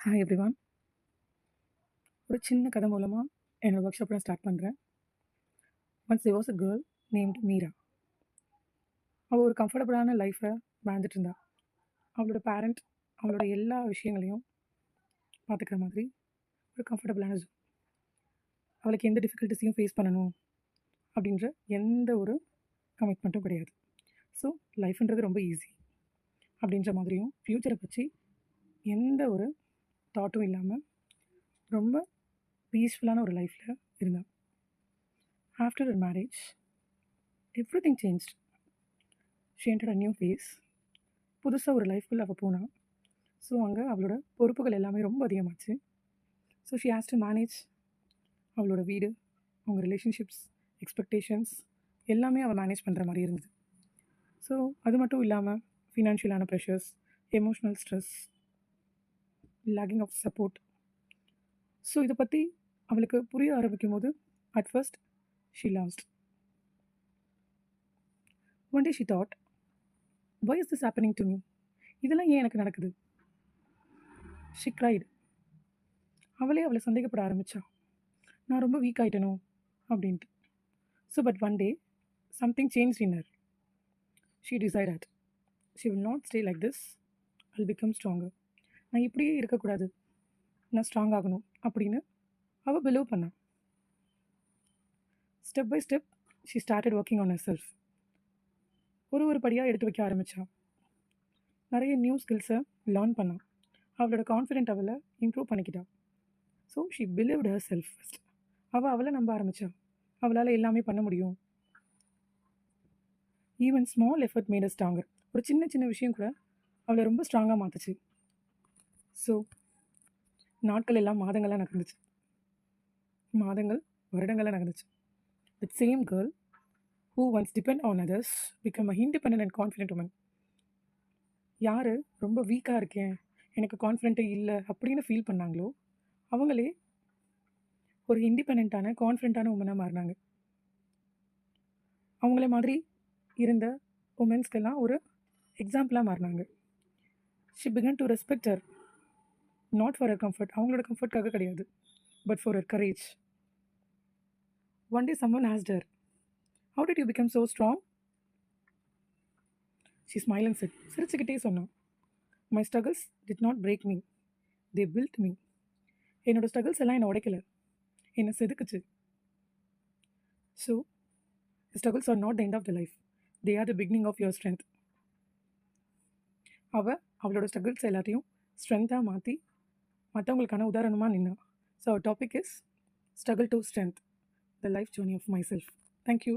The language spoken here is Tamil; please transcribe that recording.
Hi everyone. ஒரு சின்ன கதை மூலமா என்னோட ஒர்க் ஷாப்ப நான் ஸ்டார்ட் பண்றேன். Once there was a girl named Meera. அவ ஒரு கம்ஃபர்டபுளான லைஃப வாழ்ந்துட்டு இருந்தா. அவளோட பேரண்ட் அவளோட எல்லா விஷயங்களையும் பார்த்துக்கிற மாதிரி ஒரு கம்ஃபர்டபுளான ஜோன். அவளுக்கு எந்த டிஃபிகல்ட்டீஸையும் ஃபேஸ் பண்ணணும் அப்படின்ற எந்த ஒரு கமிட்மெண்ட்டும் கிடையாது. ஸோ லைஃப்ன்றது ரொம்ப ஈஸி அப்படின்ற மாதிரியும் ஃப்யூச்சரை பற்றி எந்த ஒரு தாட்டும் இல்லாம ரொம்ப பீஸ்ஃபுல்லான ஒரு லைஃப்ல இருந்தா. After her marriage everything changed. She entered a new phase. புதுசா ஒரு லைஃப்குள்ள அவ போனா. ஸோ, அங்க அவளோட பொறுப்புகள் எல்லாமே ரொம்ப அதிகமாச்சு. So, she has to manage அவளோட வீடு, அவங்க ரிலேஷன்ஷிப்ஸ், எக்ஸ்பெக்டேஷன்ஸ் எல்லாமே அவ மேனேஜ் பண்ற மாரி இருந்தது. ஸோ, அது மட்டும் இல்லாம ஃபினான்ஷியலான pressures, emotional stress, lacking of support. So, இத பத்தி அவளுக்கு புரிய ஆரம்பிக்கும்போது, at first she lost. One day she thought, "why is this happening to me?" இதெல்லாம் ஏன் எனக்கு நடக்குது? She cried. அவளே அவள சந்தேகப்பட ஆரம்பிச்சா. நான் ரொம்ப வீக் ஆயிட்டேனோ அப்படின்ட்டு. So but one day something change in her. She decided she will not stay like this. I'll become stronger. நான் இப்படியே இருக்கக்கூடாது, நான் ஸ்ட்ராங் ஆகணும் அப்படின்னு அவள் பிலீவ் பண்ணான். Step by step she started working on herself. ஒரு படியாக எடுத்து வைக்க ஆரம்பித்தான். நிறைய நியூ ஸ்கில்ஸை லேர்ன் பண்ணான். அவளோட கான்ஃபிடென்ட் அவளை இம்ப்ரூவ் பண்ணிக்கிட்டான். So she believed herself first. அவளை நம்ப ஆரம்பித்தான். அவளால் எல்லாமே பண்ண முடியும். Even small effort made a stronger. ஒரு சின்ன சின்ன விஷயம் கூட அவளை ரொம்ப ஸ்ட்ராங்காக மாற்றுச்சு. ஸோ நாட்கள் எல்லாம் மாதங்களாக நகர்ந்துச்சு. மாதங்கள் வருடங்களாக நகர்ந்துச்சு. That same girl who once depend on others become a independent and confident woman. யார் ரொம்ப வீக்காக இருக்கேன், எனக்கு கான்ஃபிடென்ட்டே இல்லை அப்படின்னு ஃபீல் பண்ணாங்களோ அவங்களே ஒரு இண்டிபெண்ட்டான கான்ஃபிடென்ட்டான உமனாக மாறினாங்க. அவங்கள மாதிரி இருந்த உமன்ஸ்க்கெல்லாம் ஒரு எக்ஸாம்பிளாக மாறினாங்க. She began to respect her, not for her comfort, அவங்களோட கம்ஃபர்ட்காக கிடையாது, but for her courage. One day someone asked her, "how did you become so strong?" She smile and said. சிரிச்சுக்கிட்டே சொன்னான், "my struggles did not break me, they built me." என்னோட ஸ்ட்ரகிள்ஸ் எல்லாம் என்னை உடைக்கல, என்னை செதுக்குச்சு. So struggles are not the end of the life, they are the beginning of your strength. அவளோட ஸ்ட்ரகிள்ஸ் எல்லாத்தையும் ஸ்ட்ரென்த்தாக மாற்றி மற்றவங்களுக்கான உதாரணமாக நின்னா. So our topic is struggle to strength, the life journey of myself. Thank you.